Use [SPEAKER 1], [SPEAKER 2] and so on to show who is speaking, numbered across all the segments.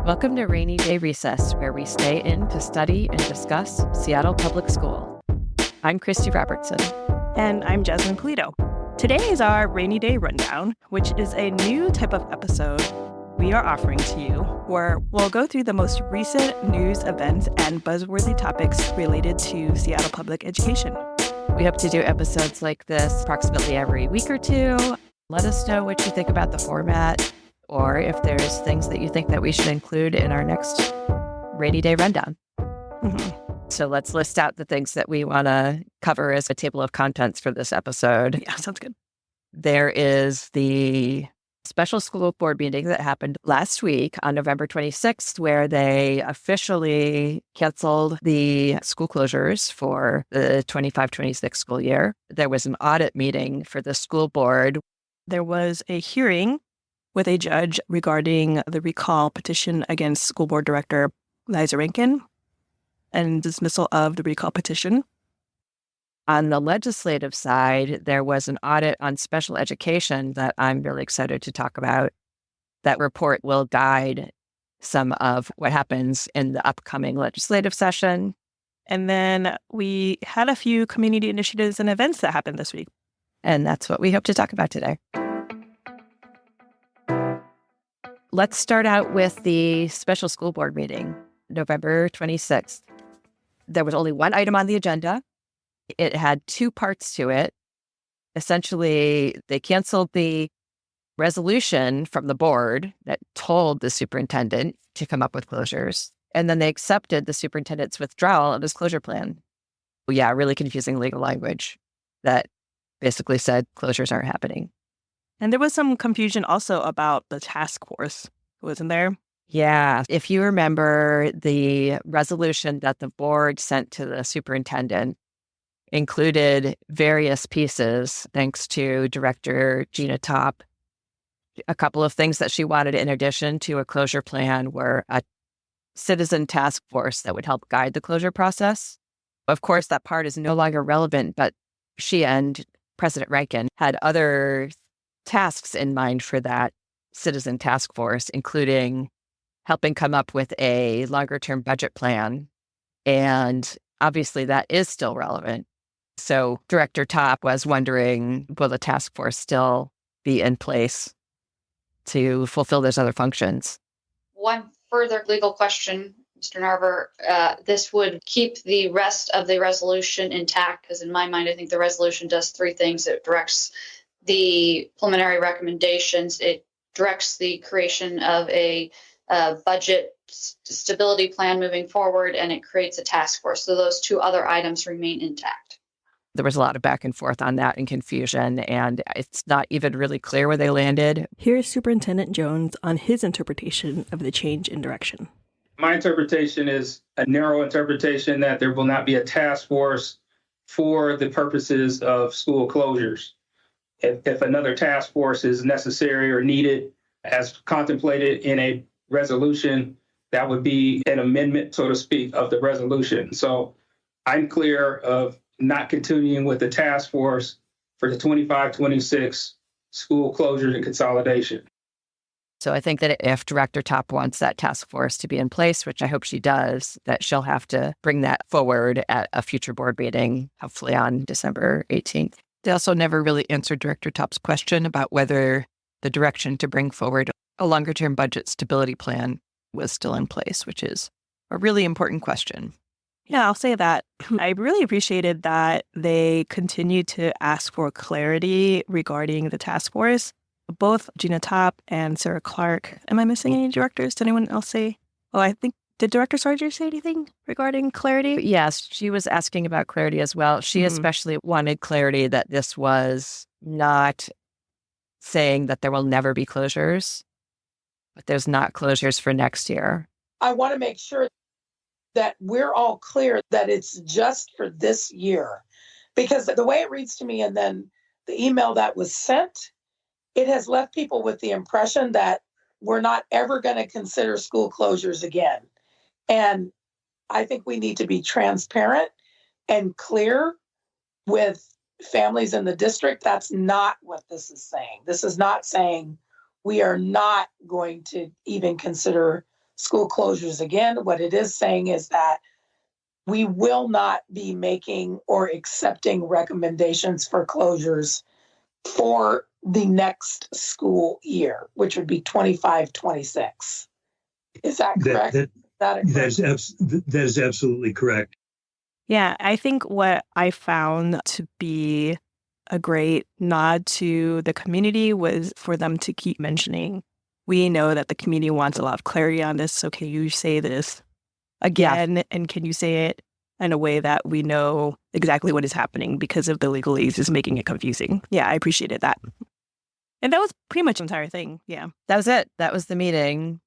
[SPEAKER 1] Welcome to Rainy Day Recess, where we stay in to study and discuss Seattle Public School. I'm Christy Robertson.
[SPEAKER 2] And I'm Jasmine Polito. Today is our Rainy Day Rundown, which is a new type of episode we are offering to you, where we'll go through the most recent news, events, and buzzworthy topics related to Seattle public education.
[SPEAKER 1] We hope to do episodes like this approximately every week or two. Let us know what you think about the format, or if there's things that you think that we should include in our next Rainy Day Rundown. So let's list out the things that we want to cover as a table of contents for this episode.
[SPEAKER 2] Yeah, sounds good.
[SPEAKER 1] There is the special school board meeting that happened last week on November 26th, where they officially canceled the school closures for the 25-26 school year. There was an audit meeting for the school board.
[SPEAKER 2] There was a hearing with a judge regarding the recall petition against school board director Liza Rankin and dismissal of the recall petition.
[SPEAKER 1] On the legislative side, there was an audit on special education that I'm really excited to talk about. That report will guide some of what happens in the upcoming legislative session.
[SPEAKER 2] And then we had a few community initiatives and events that happened this week.
[SPEAKER 1] And that's what we hope to talk about today. Let's start out with the special school board meeting, November 26th. There was only one item on the agenda. It had two parts to it. Essentially, they canceled the resolution from the board that told the superintendent to come up with closures. And then they accepted the superintendent's withdrawal of his closure plan. Yeah, really confusing legal language that basically said closures aren't happening.
[SPEAKER 2] And there was some confusion also about the task force, wasn't there?
[SPEAKER 1] Yeah. If you remember, the resolution that the board sent to the superintendent included various pieces, thanks to Director Gina Top. A couple of things that she wanted in addition to a closure plan were a citizen task force that would help guide the closure process. Of course, that part is no longer relevant, but she and President Rankin had other tasks in mind for that citizen task force, including helping come up with a longer-term budget plan. And obviously that is still relevant. So Director Top was wondering, will the task force still be in place to fulfill those other functions?
[SPEAKER 3] One further legal question, Mr. Narver, this would keep the rest of the resolution intact, because in my mind, I think the resolution does three things. It directs the preliminary recommendations. It directs the creation of a budget stability plan moving forward, and it creates a task force. So those two other items remain intact.
[SPEAKER 1] There was a lot of back and forth on that and confusion, and it's not even really clear where they landed.
[SPEAKER 2] Here's Superintendent Jones on his interpretation of the change in direction.
[SPEAKER 4] My interpretation is a narrow interpretation that there will not be a task force for the purposes of school closures. If another task force is necessary or needed as contemplated in a resolution, that would be an amendment, so to speak, of the resolution. So I'm clear of not continuing with the task force for the 25-26 school closures and consolidation.
[SPEAKER 1] So I think that if Director Top wants that task force to be in place, which I hope she does, that she'll have to bring that forward at a future board meeting, hopefully on December 18th. They also never really answered Director Top's question about whether the direction to bring forward a longer-term budget stability plan was still in place, which is a really important question.
[SPEAKER 2] Yeah, I'll say that. I really appreciated that they continued to ask for clarity regarding the task force. Both Gina Top and Sarah Clark. Am I missing any directors? Did anyone else say? Oh, I think, did Director Sarger say anything regarding clarity?
[SPEAKER 1] Yes, she was asking about clarity as well. She especially wanted clarity that this was not saying that there will never be closures, but there's not closures for next year.
[SPEAKER 5] I want to make sure that we're all clear that it's just for this year, because the way it reads to me and then the email that was sent, it has left people with the impression that we're not ever going to consider school closures again. And I think we need to be transparent and clear with families in the district. That's not what this is saying. This is not saying we are not going to even consider school closures again. What it is saying is that we will not be making or accepting recommendations for closures for the next school year, which would be 25-26. Is that correct?
[SPEAKER 6] That is absolutely correct.
[SPEAKER 2] Yeah, I think what I found to be a great nod to the community was for them to keep mentioning, we know that the community wants a lot of clarity on this, so can you say this again? Yeah. And can you say it in a way that we know exactly what is happening, because of the legalese is making it confusing. Yeah, I appreciated that. And that was pretty much the entire thing. Yeah.
[SPEAKER 1] That was it. That was the meeting.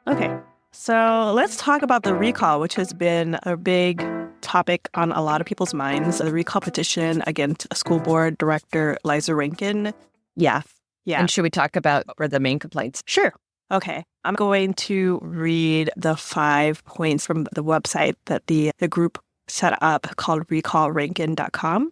[SPEAKER 2] Okay. So let's talk about the recall, which has been a big topic on a lot of people's minds. The recall petition against school board director Liza Rankin.
[SPEAKER 1] Yeah.
[SPEAKER 2] Yeah.
[SPEAKER 1] And should we talk about what were the main complaints?
[SPEAKER 2] Sure. Okay. I'm going to read the 5 points from the website that the group set up called recallrankin.com.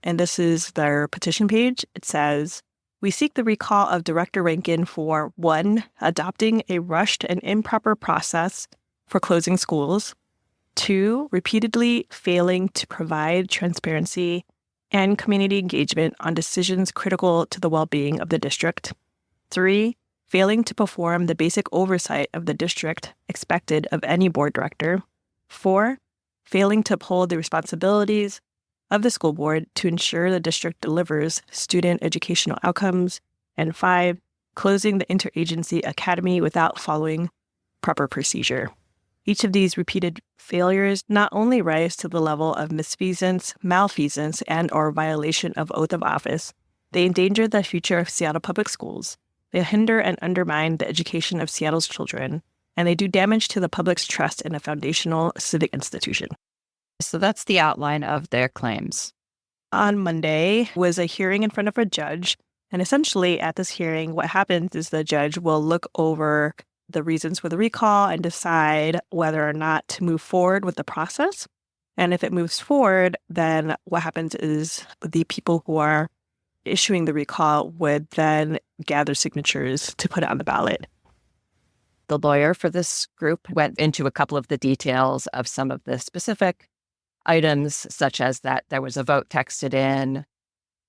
[SPEAKER 2] And this is their petition page. It says, we seek the recall of Director Rankin for 1, adopting a rushed and improper process for closing schools, 2, repeatedly failing to provide transparency and community engagement on decisions critical to the well-being of the district, 3, failing to perform the basic oversight of the district expected of any board director, 4, failing to uphold the responsibilities of the school board to ensure the district delivers student educational outcomes, and 5, closing the interagency academy without following proper procedure. Each of these repeated failures not only rise to the level of misfeasance, malfeasance, and or violation of oath of office, they endanger the future of Seattle Public Schools, they hinder and undermine the education of Seattle's children, and they do damage to the public's trust in a foundational civic institution.
[SPEAKER 1] So that's the outline of their claims.
[SPEAKER 2] On Monday was a hearing in front of a judge. And essentially at this hearing, what happens is the judge will look over the reasons for the recall and decide whether or not to move forward with the process. And if it moves forward, then what happens is the people who are issuing the recall would then gather signatures to put it on the ballot.
[SPEAKER 1] The lawyer for this group went into a couple of the details of some of the specific items, such as that there was a vote texted in,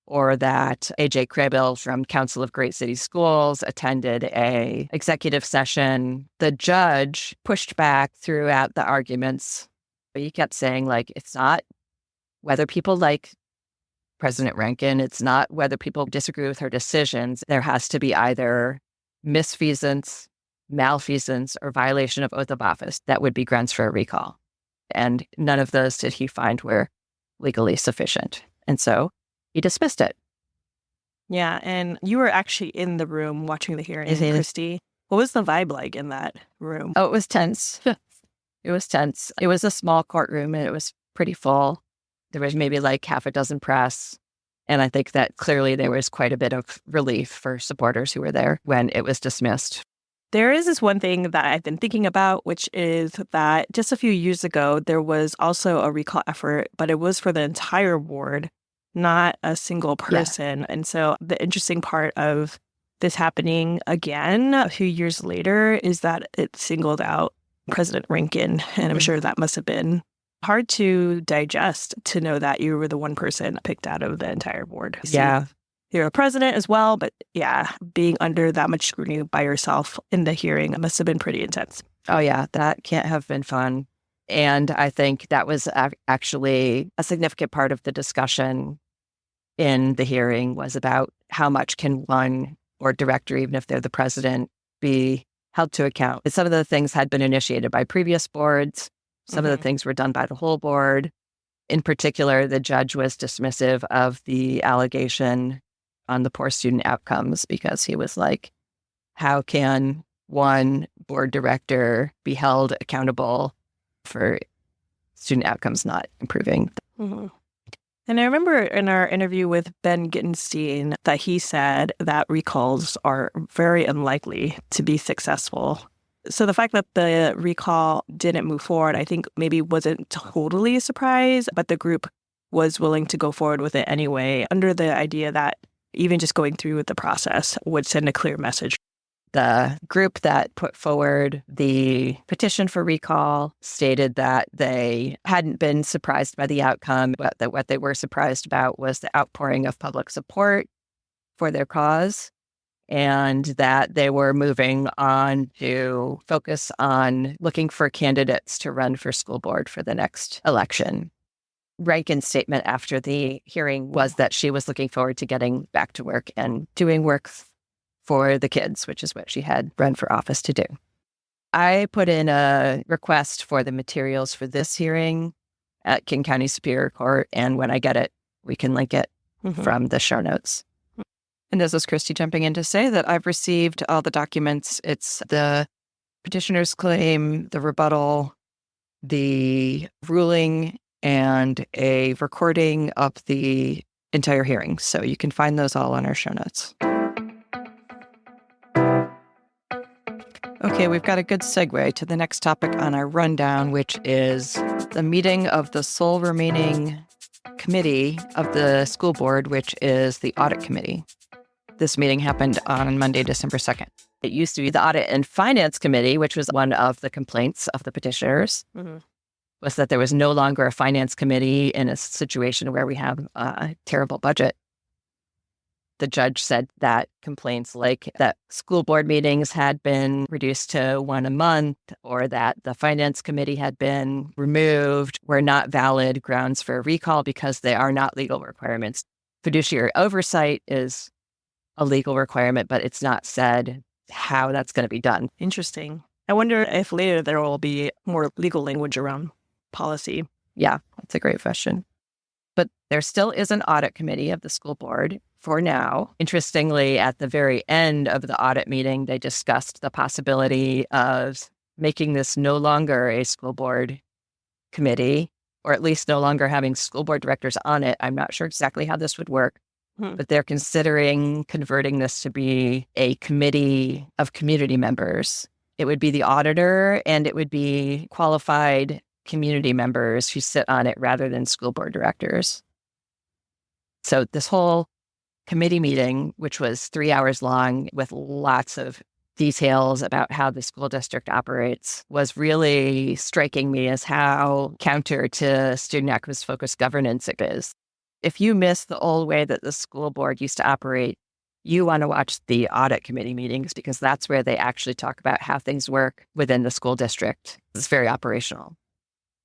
[SPEAKER 1] or that A.J. Craybill from Council of Great City Schools attended a executive session. The judge pushed back throughout the arguments. He kept saying, like, it's not whether people like President Rankin, it's not whether people disagree with her decisions. There has to be either misfeasance, malfeasance, or violation of oath of office that would be grounds for a recall. And none of those did he find were legally sufficient. And so he dismissed it.
[SPEAKER 2] Yeah, and you were actually in the room watching the hearing, Christy. What was the vibe like in that room?
[SPEAKER 1] Oh, it was tense. It was tense. It was a small courtroom and it was pretty full. There was maybe like half a dozen press. And I think that clearly there was quite a bit of relief for supporters who were there when it was dismissed.
[SPEAKER 2] There is this one thing that I've been thinking about, which is that just a few years ago, there was also a recall effort, but it was for the entire board, not a single person. Yeah. And so the interesting part of this happening again a few years later is that it singled out President Rankin. And I'm sure that must have been hard to digest, to know that you were the one person picked out of the entire board.
[SPEAKER 1] Yeah.
[SPEAKER 2] You're a president as well, but yeah, being under that much scrutiny by yourself in the hearing must have been pretty intense.
[SPEAKER 1] Oh, yeah, that can't have been fun. And I think that was actually a significant part of the discussion in the hearing was about how much can one or director, even if they're the president, be held to account. And some of the things had been initiated by previous boards. Some of the things were done by the whole board. In particular, the judge was dismissive of the allegation on the poor student outcomes because he was like, how can one board director be held accountable for student outcomes not improving?
[SPEAKER 2] Mm-hmm. And I remember in our interview with Ben Gittenstein that he said that recalls are very unlikely to be successful. So the fact that the recall didn't move forward, I think maybe wasn't totally a surprise, but the group was willing to go forward with it anyway, under the idea that even just going through with the process would send a clear message.
[SPEAKER 1] The group that put forward the petition for recall stated that they hadn't been surprised by the outcome, but that what they were surprised about was the outpouring of public support for their cause, and that they were moving on to focus on looking for candidates to run for school board for the next election. Rankin's statement after the hearing was that she was looking forward to getting back to work and doing work for the kids, which is what she had run for office to do. I put in a request for the materials for this hearing at King County Superior Court, and when I get it, we can link it from the show notes.
[SPEAKER 2] And this is Christy jumping in to say that I've received all the documents. It's the petitioner's claim, the rebuttal, the ruling, and a recording of the entire hearing. So you can find those all on our show notes. Okay, we've got a good segue to the next topic on our rundown, which is the meeting of the sole remaining committee of the school board, which is the audit committee. This meeting happened on Monday, December 2nd.
[SPEAKER 1] It used to be the Audit and Finance Committee, which was one of the complaints of the petitioners, was that there was no longer a finance committee in a situation where we have a terrible budget. The judge said that complaints like that school board meetings had been reduced to one a month, or that the finance committee had been removed, were not valid grounds for a recall because they are not legal requirements. Fiduciary oversight is a legal requirement, but it's not said how that's going to be done.
[SPEAKER 2] Interesting. I wonder if later there will be more legal language around policy.
[SPEAKER 1] Yeah, that's a great question. But there still is an audit committee of the school board for now. Interestingly, at the very end of the audit meeting, they discussed the possibility of making this no longer a school board committee, or at least no longer having school board directors on it. I'm not sure exactly how this would work, but they're considering converting this to be a committee of community members. It would be the auditor, and it would be qualified community members who sit on it rather than school board directors. So this whole committee meeting, which was 3 hours long with lots of details about how the school district operates, was really striking me as how counter to student activist-focused governance it is. If you miss the old way that the school board used to operate, you want to watch the audit committee meetings, because that's where they actually talk about how things work within the school district. It's very operational.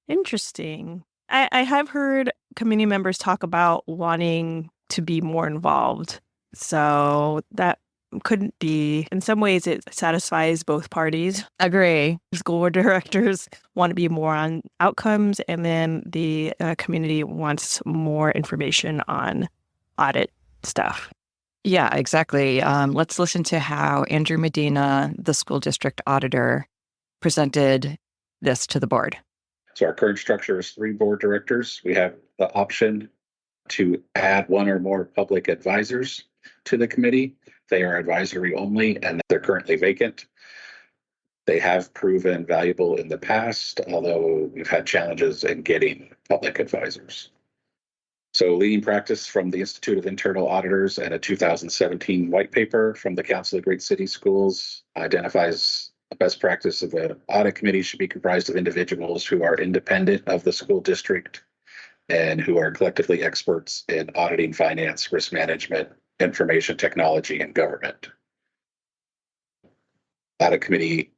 [SPEAKER 2] Interesting. I have heard committee members talk about wanting to be more involved. So that couldn't be, in some ways, it satisfies both parties.
[SPEAKER 1] Agree.
[SPEAKER 2] School board directors want to be more on outcomes, and then the community wants more information on audit stuff.
[SPEAKER 1] Yeah, exactly. Let's listen to how Andrew Medina, the school district auditor, presented this to the board.
[SPEAKER 7] So our current structure is 3 board directors. We have the option to add 1 or more public advisors to the committee. They are advisory only, and they're currently vacant. They have proven valuable in the past, although we've had challenges in getting public advisors. So leading practice from the Institute of Internal Auditors and a 2017 white paper from the Council of Great City Schools identifies the best practice of an audit committee should be comprised of individuals who are independent of the school district and who are collectively experts in auditing, finance, risk management, information technology, and government. Audit committee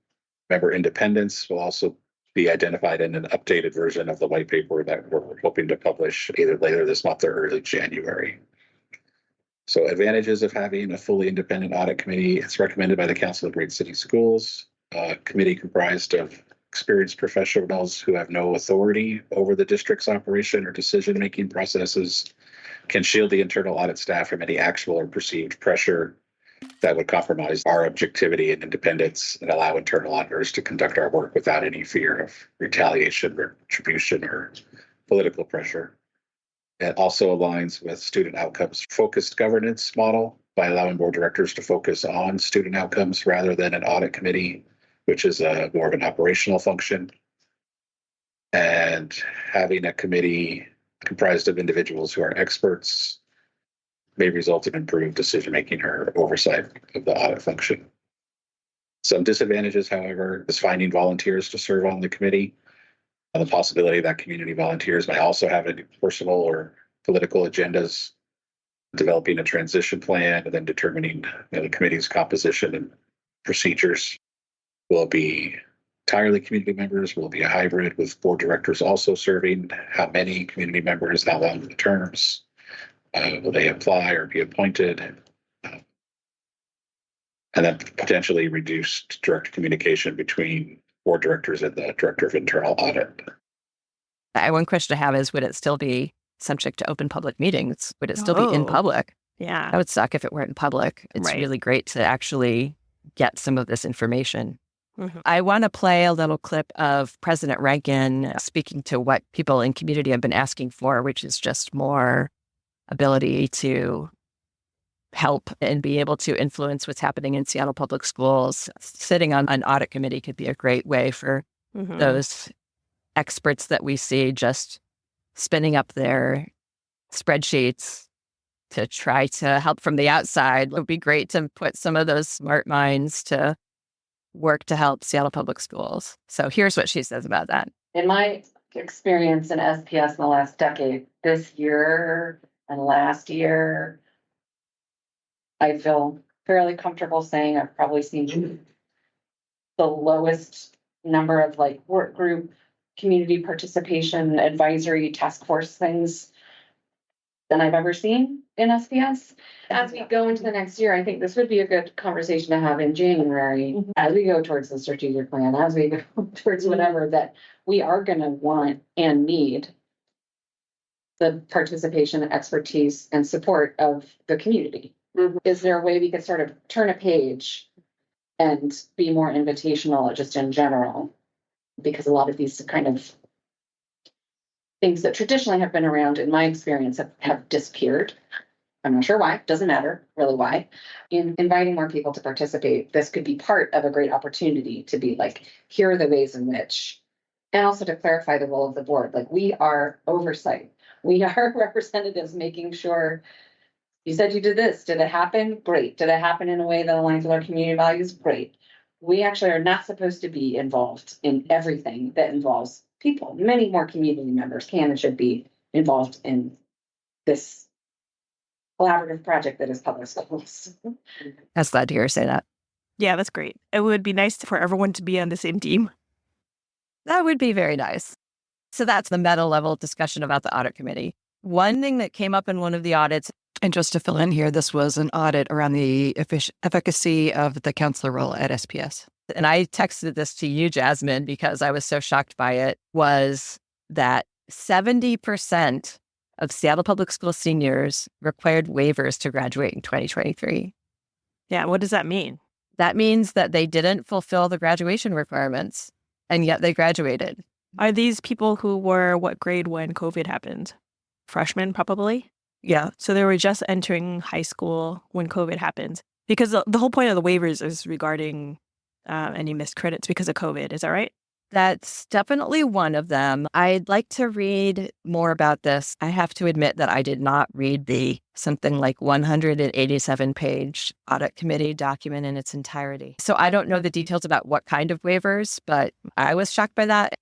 [SPEAKER 7] member independence will also be identified in an updated version of the white paper that we're hoping to publish either later this month or early January. So advantages of having a fully independent audit committee: it's recommended by the Council of Great City Schools, a committee comprised of experienced professionals who have no authority over the district's operation or decision-making processes, can shield the internal audit staff from any actual or perceived pressure that would compromise our objectivity and independence, and allow internal auditors to conduct our work without any fear of retaliation or retribution or political pressure. It also aligns with student outcomes focused governance model by allowing board directors to focus on student outcomes rather than an audit committee, which is more of an operational function. And having a committee comprised of individuals who are experts may result in improved decision-making or oversight of the audit function. Some disadvantages, however, is finding volunteers to serve on the committee, and the possibility that community volunteers may also have any personal or political agendas, developing a transition plan, and then determining the committee's composition and procedures. Will it be entirely community members? Will it be a hybrid with board directors also serving? How many community members? How long are the terms? Will they apply or be appointed? And then potentially reduced direct communication between board directors and the director of internal audit.
[SPEAKER 1] One question I have is, would it still be subject to open public meetings? Would it still be in public?
[SPEAKER 2] Yeah.
[SPEAKER 1] That would suck if it weren't in public. It's
[SPEAKER 2] Right.
[SPEAKER 1] really great to actually get some of this information.
[SPEAKER 2] Mm-hmm.
[SPEAKER 1] I want to play a little clip of President Rankin speaking to what people in community have been asking for, which is just more ability to help and be able to influence what's happening in Seattle public schools. Sitting on an audit committee could be a great way for
[SPEAKER 2] Mm-hmm.
[SPEAKER 1] those experts that we see just spinning up their spreadsheets to try to help from the outside. It would be great to put some of those smart minds to work to help Seattle public schools. So here's what she says about that.
[SPEAKER 8] In my experience in SPS in the last decade, this year and last year, I feel fairly comfortable saying I've probably seen the lowest number of work group, community participation, advisory task force things than I've ever seen in SPS. As we go into the next year, I think this would be a good conversation to have in January, as we go towards the strategic plan, as we go towards whatever, that we are going to want and need the participation, expertise, and support of the community.
[SPEAKER 9] Mhm.
[SPEAKER 8] Is there a way we could sort of turn a page and be more invitational just in general? Because a lot of these kind of things that traditionally have been around, in my experience, have disappeared. I'm not sure why, doesn't matter really why. In inviting more people to participate, this could be part of a great opportunity to be here are the ways in which, and also to clarify the role of the board. We are oversight. We are representatives making sure you said you did this. Did it happen? Great. Did it happen in a way that aligns with our community values? Great. We actually are not supposed to be involved in everything that involves people. Many more community members can and should be involved in this collaborative project that is public schools.
[SPEAKER 1] I was glad to hear her say that.
[SPEAKER 2] Yeah, that's great. It would be nice for everyone to be on the same team.
[SPEAKER 1] That would be very nice. So that's the meta level discussion about the audit committee. One thing that came up in one of the audits,
[SPEAKER 10] And just to fill in here, this was an audit around the efficacy of the counselor role at SPS.
[SPEAKER 1] and I texted this to you, Jasmine, because I was so shocked by it, was that 70% of Seattle Public School seniors required waivers to graduate in 2023.
[SPEAKER 2] Yeah, what does that mean?
[SPEAKER 1] That means that they didn't fulfill the graduation requirements, and yet they graduated.
[SPEAKER 2] Are these people who were what grade when COVID happened? Freshmen, probably? Yeah. So they were just entering high school when COVID happened. Because the whole point of the waivers is regarding any missed credits because of COVID. Is that right?
[SPEAKER 1] That's definitely one of them. I'd like to read more about this. I have to admit that I did not read the something like 187-page audit committee document in its entirety. So I don't know the details about what kind of waivers, but I was shocked by that.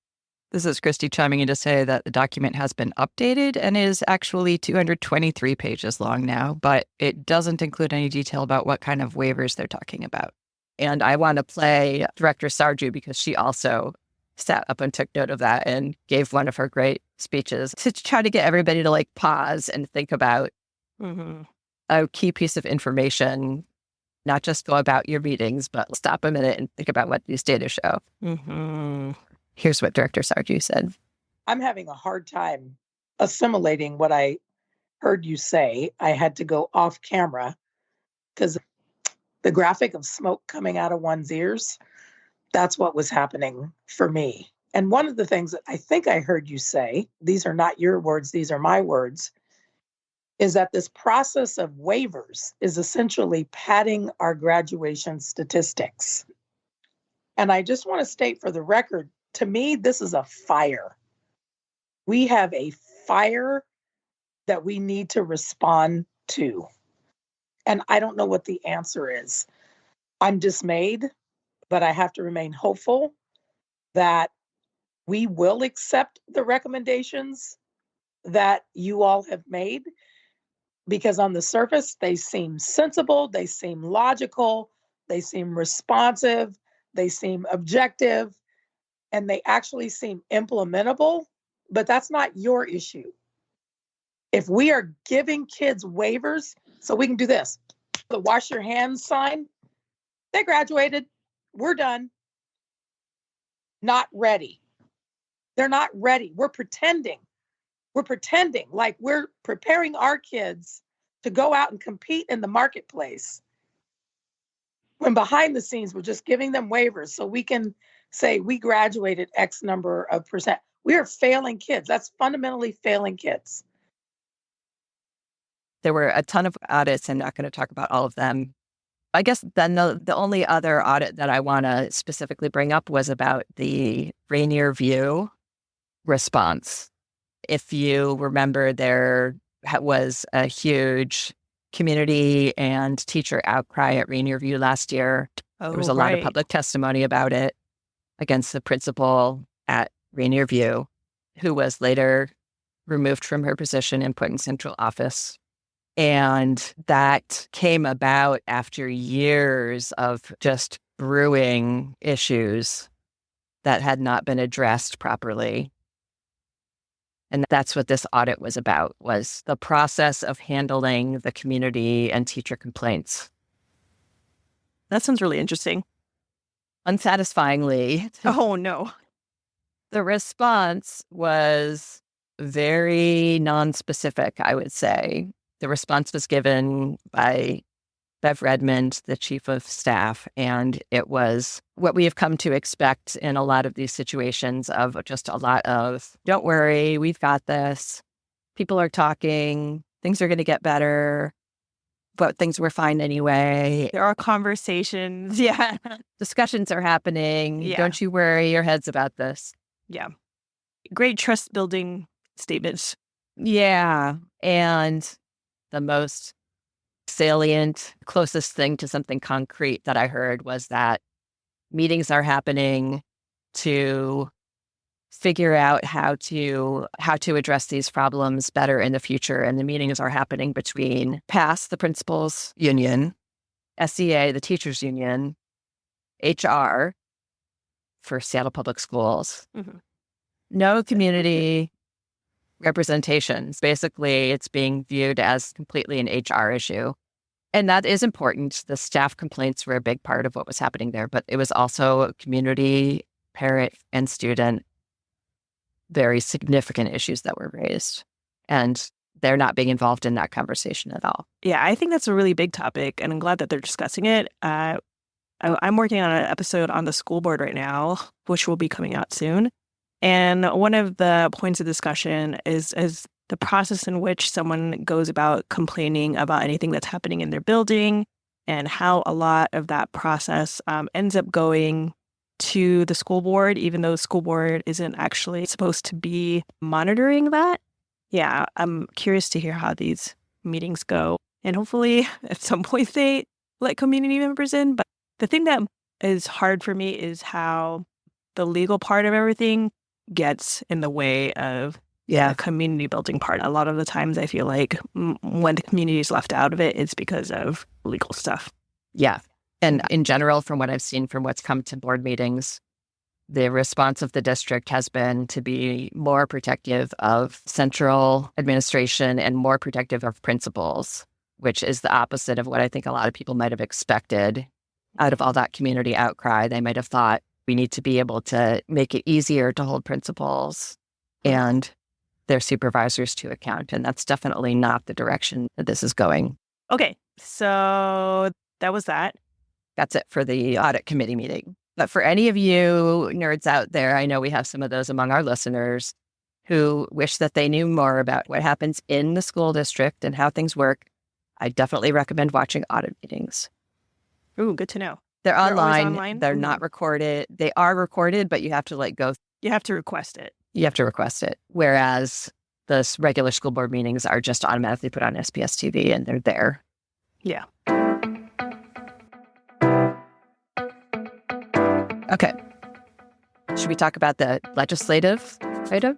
[SPEAKER 10] This is Christy chiming in to say that the document has been updated and is actually 223 pages long now, but it doesn't include any detail about what kind of waivers they're talking about.
[SPEAKER 1] And I want to play Director Sarju because she also sat up and took note of that and gave one of her great speeches to try to get everybody to pause and think about a key piece of information, not just go about your meetings, but stop a minute and think about what these data show. Here's what Director Sarju said.
[SPEAKER 5] I'm having a hard time assimilating what I heard you say. I had to go off camera because the graphic of smoke coming out of one's ears, that's what was happening for me. And one of the things that I think I heard you say, these are not your words, these are my words, is that this process of waivers is essentially padding our graduation statistics. And I just want to state for the record, to me, this is a fire. We have a fire that we need to respond to. And I don't know what the answer is. I'm dismayed but I have to remain hopeful that we will accept the recommendations that you all have made, because on the surface, they seem sensible, they seem logical, they seem responsive, they seem objective, and they actually seem implementable, but that's not your issue. If we are giving kids waivers, so we can do this, the wash your hands sign, they graduated, we're done. Not ready. They're not ready. We're pretending like we're preparing our kids to go out and compete in the marketplace, when behind the scenes, we're just giving them waivers so we can say we graduated X number of percent. We are failing kids. That's fundamentally failing kids.
[SPEAKER 1] There were a ton of audits. I'm not going to talk about all of them. I guess then the only other audit that I want to specifically bring up was about the Rainier View response. If you remember, there was a huge community and teacher outcry at Rainier View last year. There was a lot of public testimony about it against the principal at Rainier View, who was later removed from her position and put in central office. And that came about after years of just brewing issues that had not been addressed properly. And that's what this audit was about, was the process of handling the community and teacher complaints.
[SPEAKER 2] That sounds really interesting.
[SPEAKER 1] Unsatisfyingly,
[SPEAKER 2] Oh, no.
[SPEAKER 1] the response was very nonspecific, I would say. The response was given by Bev Redmond, the chief of staff, and it was what we have come to expect in a lot of these situations, of just a lot of, don't worry, we've got this. People are talking, things are going to get better, but things were fine anyway.
[SPEAKER 2] There are conversations. Yeah.
[SPEAKER 1] Discussions are happening.
[SPEAKER 2] Yeah.
[SPEAKER 1] Don't you worry your heads about this.
[SPEAKER 2] Yeah. Great trust building statements.
[SPEAKER 1] Yeah. And the most salient, closest thing to something concrete that I heard was that meetings are happening to figure out how to address these problems better in the future. And the meetings are happening between PASS, the principals union, SEA, the teachers union, HR for Seattle Public Schools.
[SPEAKER 2] Mm-hmm.
[SPEAKER 1] No community representations. Basically, it's being viewed as completely an HR issue. And that is important. The staff complaints were a big part of what was happening there, but it was also community, parent, and student, very significant issues that were raised. And they're not being involved in that conversation at all.
[SPEAKER 2] Yeah, I think that's a really big topic, and I'm glad that they're discussing it. I'm working on an episode on the school board right now, which will be coming out soon. And one of the points of discussion is the process in which someone goes about complaining about anything that's happening in their building, and how a lot of that process ends up going to the school board, even though the school board isn't actually supposed to be monitoring that. Yeah, I'm curious to hear how these meetings go. And hopefully at some point they let community members in. But the thing that is hard for me is how the legal part of everything gets in the way of the community building part. A lot of the times I feel like when the community is left out of it, it's because of legal stuff.
[SPEAKER 1] Yeah. And in general, from what I've seen from what's come to board meetings, the response of the district has been to be more protective of central administration and more protective of principals, which is the opposite of what I think a lot of people might have expected out of all that community outcry. They might have thought we need to be able to make it easier to hold principals and their supervisors to account. And that's definitely not the direction that this is going.
[SPEAKER 2] Okay, so that was that.
[SPEAKER 1] That's it for the audit committee meeting. But for any of you nerds out there, I know we have some of those among our listeners who wish that they knew more about what happens in the school district and how things work. I definitely recommend watching audit meetings.
[SPEAKER 2] Ooh, good to know.
[SPEAKER 1] They're
[SPEAKER 2] always
[SPEAKER 1] online. They're not recorded. They are recorded, but you have to go.
[SPEAKER 2] You have to request it.
[SPEAKER 1] You have to request it. Whereas the regular school board meetings are just automatically put on SBS TV and they're there.
[SPEAKER 2] Yeah.
[SPEAKER 1] Okay. Should we talk about the legislative item?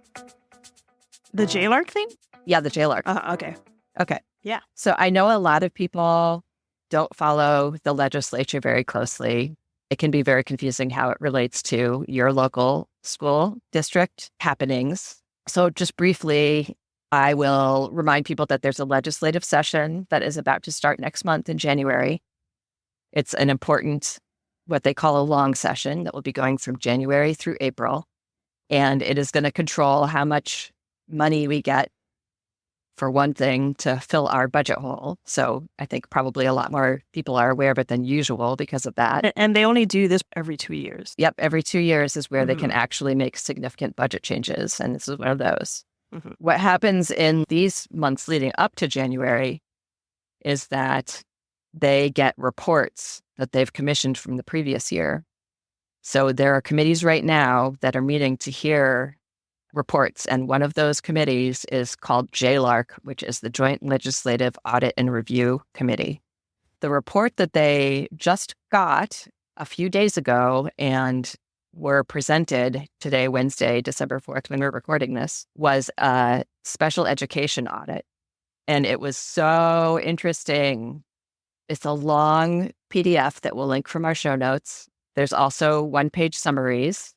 [SPEAKER 2] The JLARC thing?
[SPEAKER 1] Yeah, the JLARC.
[SPEAKER 2] Okay.
[SPEAKER 1] Okay.
[SPEAKER 2] Yeah.
[SPEAKER 1] So I know a lot of people don't follow the legislature very closely. It can be very confusing how it relates to your local school district happenings. So just briefly, I will remind people that there's a legislative session that is about to start next month in January. It's an important, what they call a long session that will be going from January through April. And it is going to control how much money we get, for one thing, to fill our budget hole. So I think probably a lot more people are aware of it than usual because of that.
[SPEAKER 2] And they only do this every 2 years.
[SPEAKER 1] Yep, every 2 years is where they can actually make significant budget changes. And this is one of those. What happens in these months leading up to January is that they get reports that they've commissioned from the previous year. So there are committees right now that are meeting to hear reports. And one of those committees is called JLARC, which is the Joint Legislative Audit and Review Committee. The report that they just got a few days ago and were presented today, Wednesday, December 4th, when we're recording this, was a special education audit. And it was so interesting. It's a long PDF that we'll link from our show notes. There's also one-page summaries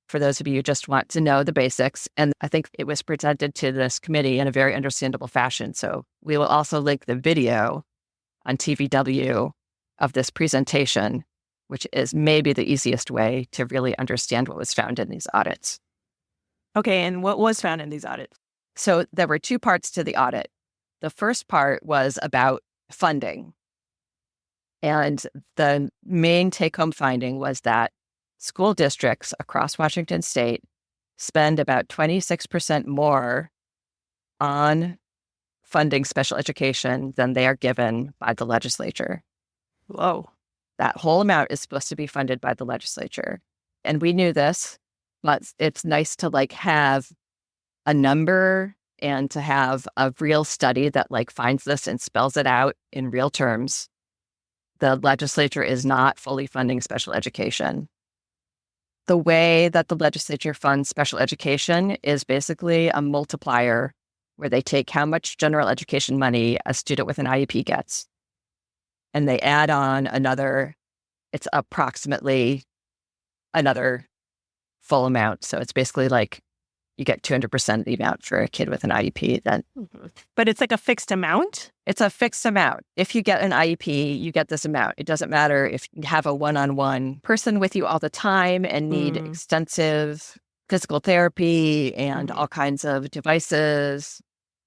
[SPEAKER 1] for those of you who just want to know the basics. And I think it was presented to this committee in a very understandable fashion. So we will also link the video on TVW of this presentation, which is maybe the easiest way to really understand what was found in these audits.
[SPEAKER 2] Okay, and what was found in these audits?
[SPEAKER 1] So there were two parts to the audit. The first part was about funding. And the main take-home finding was that school districts across Washington state spend about 26% more on funding special education than they are given by the legislature.
[SPEAKER 2] Whoa.
[SPEAKER 1] That whole amount is supposed to be funded by the legislature. And we knew this, but it's nice to have a number and to have a real study that finds this and spells it out in real terms. The legislature is not fully funding special education. The way that the legislature funds special education is basically a multiplier where they take how much general education money a student with an IEP gets, and they add on it's approximately another full amount. So it's basically you get 200% of the amount for a kid with an IEP.
[SPEAKER 2] But it's a fixed amount?
[SPEAKER 1] It's a fixed amount. If you get an IEP, you get this amount. It doesn't matter if you have a one-on-one person with you all the time and need extensive physical therapy and all kinds of devices,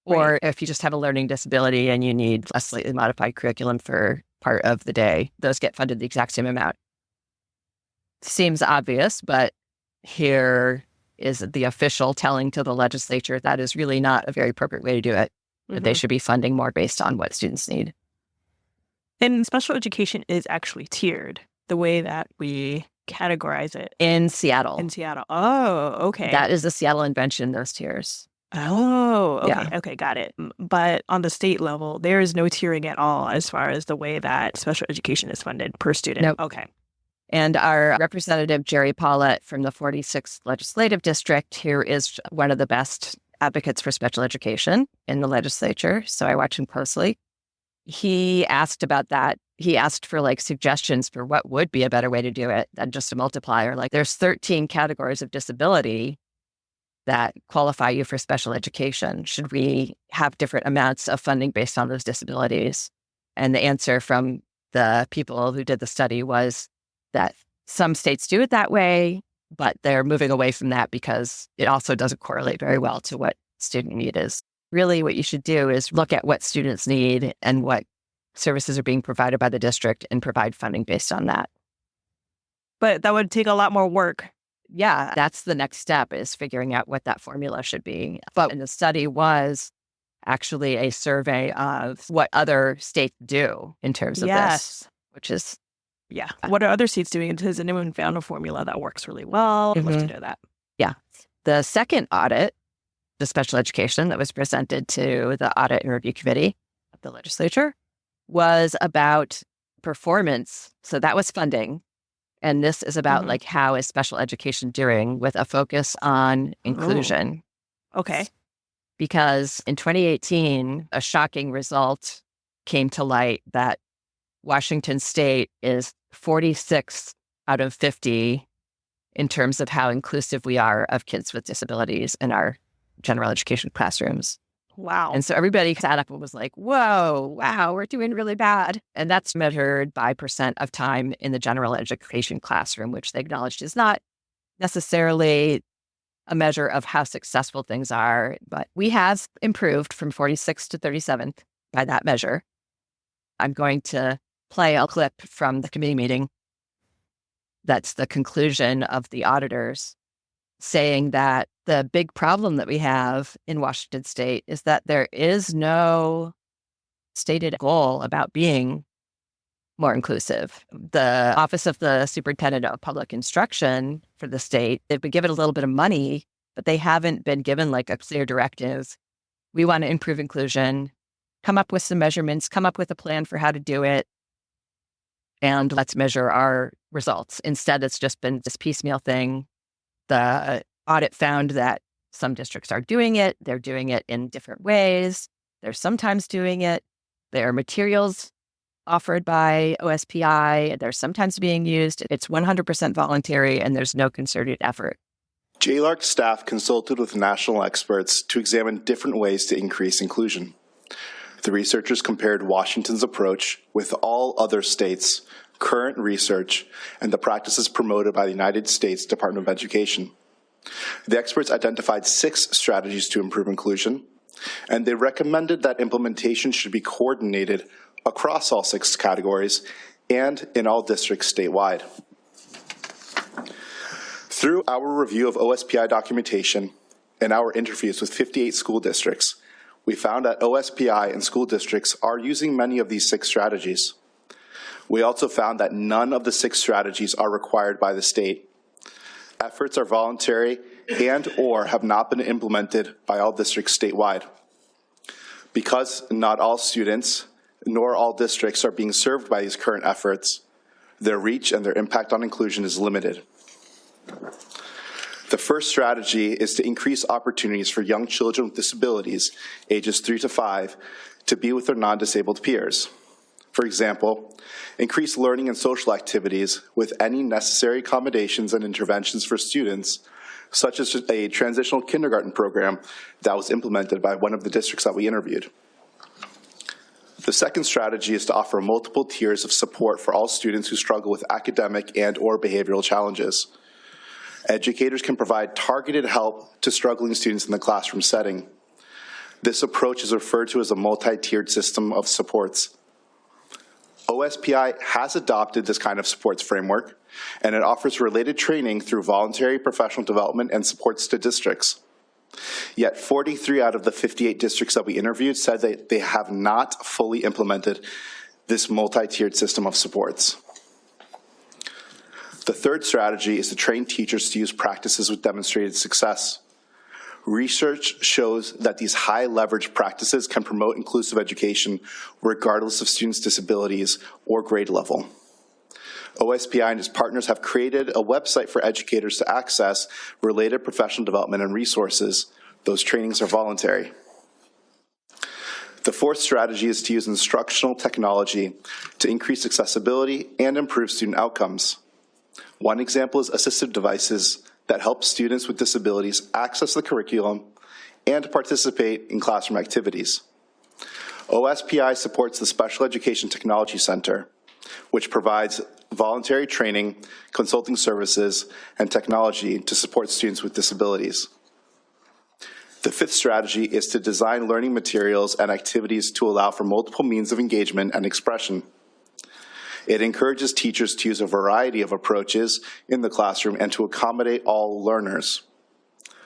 [SPEAKER 1] or if you just have a learning disability and you need a slightly modified curriculum for part of the day. Those get funded the exact same amount. Seems obvious, but here is the official telling to the legislature that is really not a very appropriate way to do it. That they should be funding more based on what students need.
[SPEAKER 2] And special education is actually tiered the way that we categorize it.
[SPEAKER 1] In Seattle.
[SPEAKER 2] Oh, okay.
[SPEAKER 1] That is the Seattle invention, those tiers.
[SPEAKER 2] Oh, okay.
[SPEAKER 1] Yeah.
[SPEAKER 2] Okay, got it. But on the state level, there is no tiering at all as far as the way that special education is funded per student.
[SPEAKER 1] Nope.
[SPEAKER 2] Okay.
[SPEAKER 1] And our representative, Jerry Paulette from the 46th Legislative District, here is one of the best advocates for special education in the legislature. So I watch him closely. He asked about that. He asked for suggestions for what would be a better way to do it than just a multiplier. There's 13 categories of disability that qualify you for special education. Should we have different amounts of funding based on those disabilities? And the answer from the people who did the study was that some states do it that way, but they're moving away from that because it also doesn't correlate very well to what student need is. Really, what you should do is look at what students need and what services are being provided by the district and provide funding based on that.
[SPEAKER 2] But that would take a lot more work.
[SPEAKER 1] Yeah, that's the next step, is figuring out what that formula should be. But the study was actually a survey of what other states do in terms of this, which is...
[SPEAKER 2] Yeah. What are other states doing? Has anyone found a formula that works really well? I'd love to know that.
[SPEAKER 1] Yeah. The second audit, the special education that was presented to the Audit and Review Committee of the legislature, was about performance. So that was funding. And this is about like, how is special education doing with a focus on inclusion?
[SPEAKER 2] Okay.
[SPEAKER 1] Because in 2018, a shocking result came to light that Washington State is 46 out of 50 in terms of how inclusive we are of kids with disabilities in our general education classrooms.
[SPEAKER 2] Wow.
[SPEAKER 1] And so everybody sat up and was like, whoa, wow, we're doing really bad. And that's measured by % of time in the general education classroom, which they acknowledged is not necessarily a measure of how successful things are. But we have improved from 46th to 37th by that measure. I'm going to play a clip from the committee meeting. That's the conclusion of the auditors, saying that the big problem that we have in Washington State is that there is no stated goal about being more inclusive. The Office of the Superintendent of Public Instruction for the state, they've been given a little bit of money, but they haven't been given like a clear directive. We want to improve inclusion, come up with some measurements, come up with a plan for how to do it, and let's measure our results. Instead, it's just been this piecemeal thing. The audit found that some districts are doing it. They're doing it in different ways. They're sometimes doing it. There are materials offered by OSPI. They're sometimes being used. It's 100% voluntary, and there's no concerted effort.
[SPEAKER 9] JLARC staff consulted with national experts to examine different ways to increase inclusion. The researchers compared Washington's approach with all other states' current research and the practices promoted by the United States Department of Education. The experts identified 6 strategies to improve inclusion, and they recommended that implementation should be coordinated across all 6 categories and in all districts statewide. Through our review of OSPI documentation and our interviews with 58 school districts, we found that OSPI and school districts are using many of these 6 strategies. We also found that none of the 6 strategies are required by the state. Efforts are voluntary and/or have not been implemented by all districts statewide. Because not all students nor all districts are being served by these current efforts, their reach and their impact on inclusion is limited. The first strategy is to increase opportunities for young children with disabilities, ages 3 to 5, to be with their non-disabled peers. For example, increase learning and social activities with any necessary accommodations and interventions for students, such as a transitional kindergarten program that was implemented by one of the districts that we interviewed. The second strategy is to offer multiple tiers of support for all students who struggle with academic and/or behavioral challenges. Educators can provide targeted help to struggling students in the classroom setting. This approach is referred to as a multi-tiered system of supports. OSPI has adopted this kind of supports framework, and it offers related training through voluntary professional development and supports to districts. Yet 43 out of the 58 districts that we interviewed said that they have not fully implemented this multi-tiered system of supports. The third strategy is to train teachers to use practices with demonstrated success. Research shows that these high leverage practices can promote inclusive education regardless of students' disabilities or grade level. OSPI and its partners have created a website for educators to access related professional development and resources. Those trainings are voluntary. The fourth strategy is to use instructional technology to increase accessibility and improve student outcomes. One example is assistive devices that help students with disabilities access the curriculum and participate in classroom activities. OSPI supports the Special Education Technology Center, which provides voluntary training, consulting services, and technology to support students with disabilities. The fifth strategy is to design learning materials and activities to allow for multiple means of engagement and expression. It encourages teachers to use a variety of approaches in the classroom and to accommodate all learners.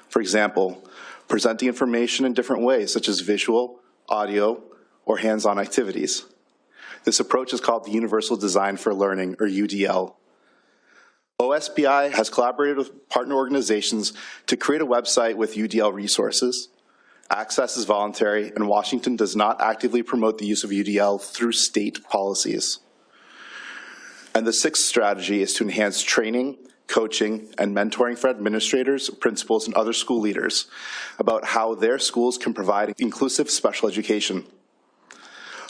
[SPEAKER 9] For example, presenting information in different ways, such as visual, audio, or hands-on activities. This approach is called the Universal Design for Learning, or UDL. OSPI has collaborated with partner organizations to create a website with UDL resources. Access is voluntary, and Washington does not actively promote the use of UDL through state policies. And the sixth strategy is to enhance training, coaching, and mentoring for administrators, principals, and other school leaders about how their schools can provide inclusive special education.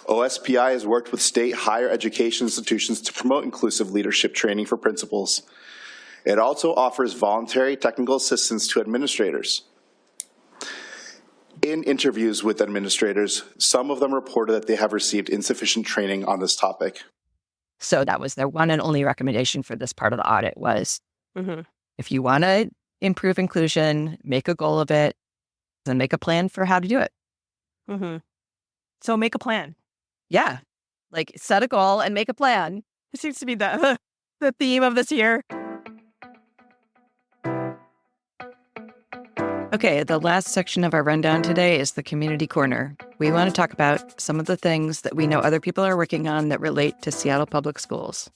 [SPEAKER 9] OSPI has worked with state higher education institutions to promote inclusive leadership training for principals. It also offers voluntary technical assistance to administrators. In interviews with administrators, some of them reported that they have received insufficient training on this topic.
[SPEAKER 1] So that was their one and only recommendation for this part of the audit was, if you want to improve inclusion, make a goal of it, and make a plan for how to do it.
[SPEAKER 2] So make a plan.
[SPEAKER 1] Yeah. Like set a goal and make a plan.
[SPEAKER 2] It seems to be the theme of this year.
[SPEAKER 1] Okay, the last section of our rundown today is the community corner. We want to talk about some of the things that we know other people are working on that relate to Seattle Public Schools.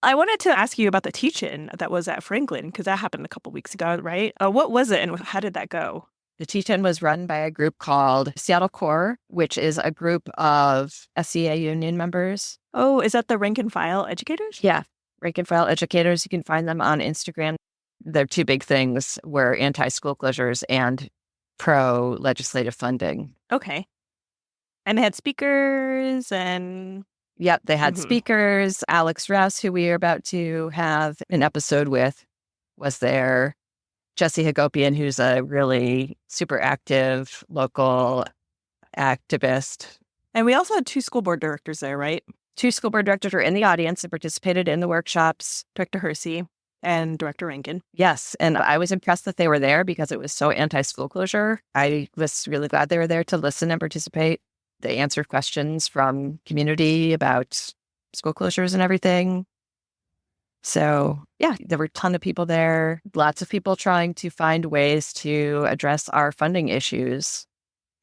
[SPEAKER 2] I wanted to ask you about the teach-in that was at Franklin, because that happened a couple weeks ago, right? What was it and how did that go?
[SPEAKER 1] The teach-in was run by a group called Seattle Core, which is a group of SCA union members.
[SPEAKER 2] Oh, is that the rank and file educators?
[SPEAKER 1] Yeah, rank and file educators. You can find them on Instagram. Their two big things were anti-school closures and pro-legislative funding.
[SPEAKER 2] Okay. And they had speakers and...
[SPEAKER 1] Yep, they had speakers. Alex Rouse, who we are about to have an episode with, was there. Jesse Hagopian, who's a really super active local activist.
[SPEAKER 2] And we also had 2 school board directors there, right?
[SPEAKER 1] 2 school board directors were in the audience and participated in the workshops.
[SPEAKER 2] Director Hersey and Director Rankin.
[SPEAKER 1] Yes, and I was impressed that they were there because it was so anti-school closure. I was really glad they were there to listen and participate. They answered questions from community about school closures and everything. So, yeah, there were a ton of people there, lots of people trying to find ways to address our funding issues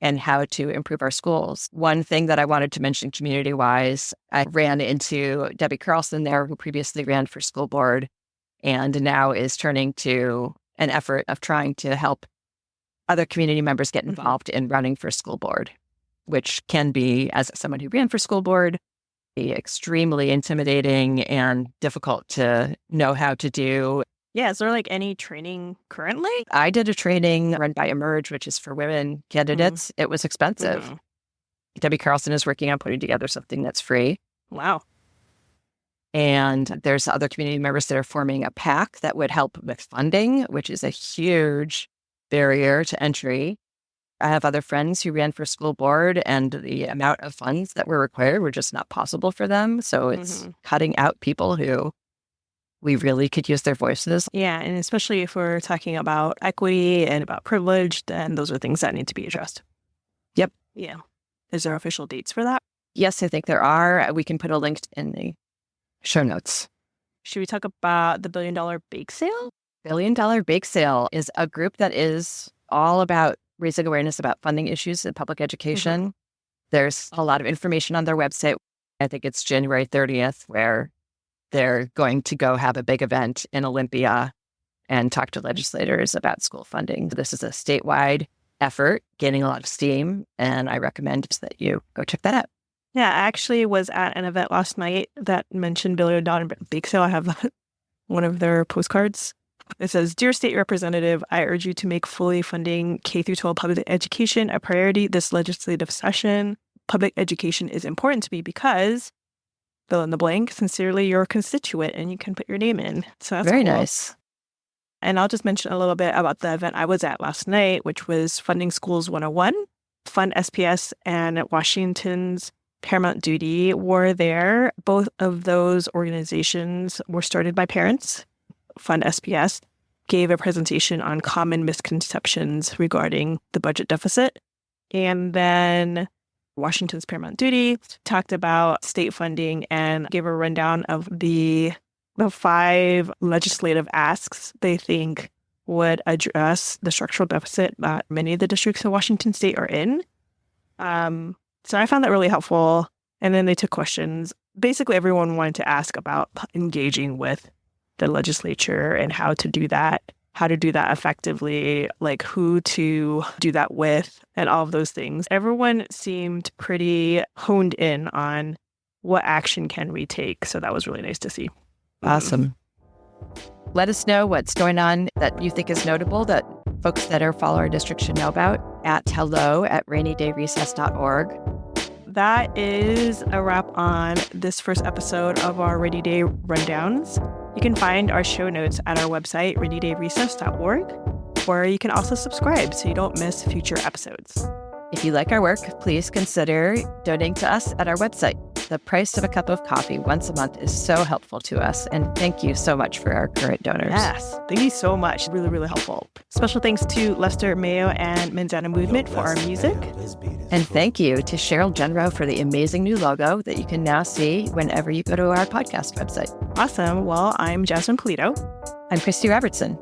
[SPEAKER 1] and how to improve our schools. One thing that I wanted to mention community-wise, I ran into Debbie Carlson there, who previously ran for school board and now is turning to an effort of trying to help other community members get involved in running for school board, which can be, as someone who ran for school board, be extremely intimidating and difficult to know how to do.
[SPEAKER 2] Yeah, is there like any training currently?
[SPEAKER 1] I did a training run by Emerge, which is for women candidates. It was expensive. Debbie Carlson is working on putting together something that's free.
[SPEAKER 2] Wow.
[SPEAKER 1] And there's other community members that are forming a PAC that would help with funding, which is a huge barrier to entry. I have other friends who ran for school board, and the amount of funds that were required were just not possible for them. So it's cutting out people who we really could use their voices.
[SPEAKER 2] Yeah, and especially if we're talking about equity and about privilege, then those are things that need to be addressed.
[SPEAKER 1] Yep.
[SPEAKER 2] Yeah. Is there official dates for that?
[SPEAKER 1] Yes, I think there are. We can put a link in the show notes.
[SPEAKER 2] Should we talk about the $1 billion bake sale?
[SPEAKER 1] $1 billion bake sale is a group that is all about raising awareness about funding issues in public education. There's a lot of information on their website. I think it's January 30th, where they're going to go have a big event in Olympia and talk to legislators about school funding. This is a statewide effort, gaining a lot of steam, and I recommend that you go check that out.
[SPEAKER 2] Yeah, I actually was at an event last night that mentioned $1 billion bake sale. I have one of their postcards. It says, "Dear State Representative, I urge you to make fully funding K-12 public education a priority this legislative session. Public education is important to me because," fill in the blank, "sincerely your constituent," and you can put your name in. So that's
[SPEAKER 1] very
[SPEAKER 2] cool.
[SPEAKER 1] Nice.
[SPEAKER 2] And I'll just mention a little bit about the event I was at last night, which was Funding Schools 101. Fund SPS and Washington's Paramount Duty were there. Both of those organizations were started by parents. Fund SPS gave a presentation on common misconceptions regarding the budget deficit. And then Washington's Paramount Duty talked about state funding and gave a rundown of the 5 legislative asks they think would address the structural deficit that many of the districts in Washington state are in. So I found that really helpful. And then they took questions. Basically, everyone wanted to ask about engaging with the legislature and how to do that effectively, like who to do that with, and all of those things. Everyone seemed pretty honed in on what action can we take. So that was really nice to see.
[SPEAKER 1] Awesome. Let us know what's going on that you think is notable that folks that follow our district should know about at hello@rainydayrecess.org.
[SPEAKER 2] That is a wrap on this first episode of our Rainy Day Rundowns. You can find our show notes at our website, rainydayrecess.org, where you can also subscribe so you don't miss future episodes.
[SPEAKER 1] If you like our work, please consider donating to us at our website. The price of a cup of coffee once a month is so helpful to us, and thank you so much for our current donors.
[SPEAKER 2] Yes, thank you so much. Really, really helpful. Special thanks to Lester Mayo and Manzana Movement for our music.
[SPEAKER 1] And thank you to Cheryl Genro for the amazing new logo that you can now see whenever you go to our podcast website.
[SPEAKER 2] Awesome. Well, I'm Jasmine Polito.
[SPEAKER 1] I'm Christy Robertson.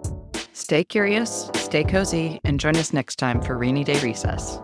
[SPEAKER 1] Stay curious, stay cozy, and join us next time for Rainy Day Recess.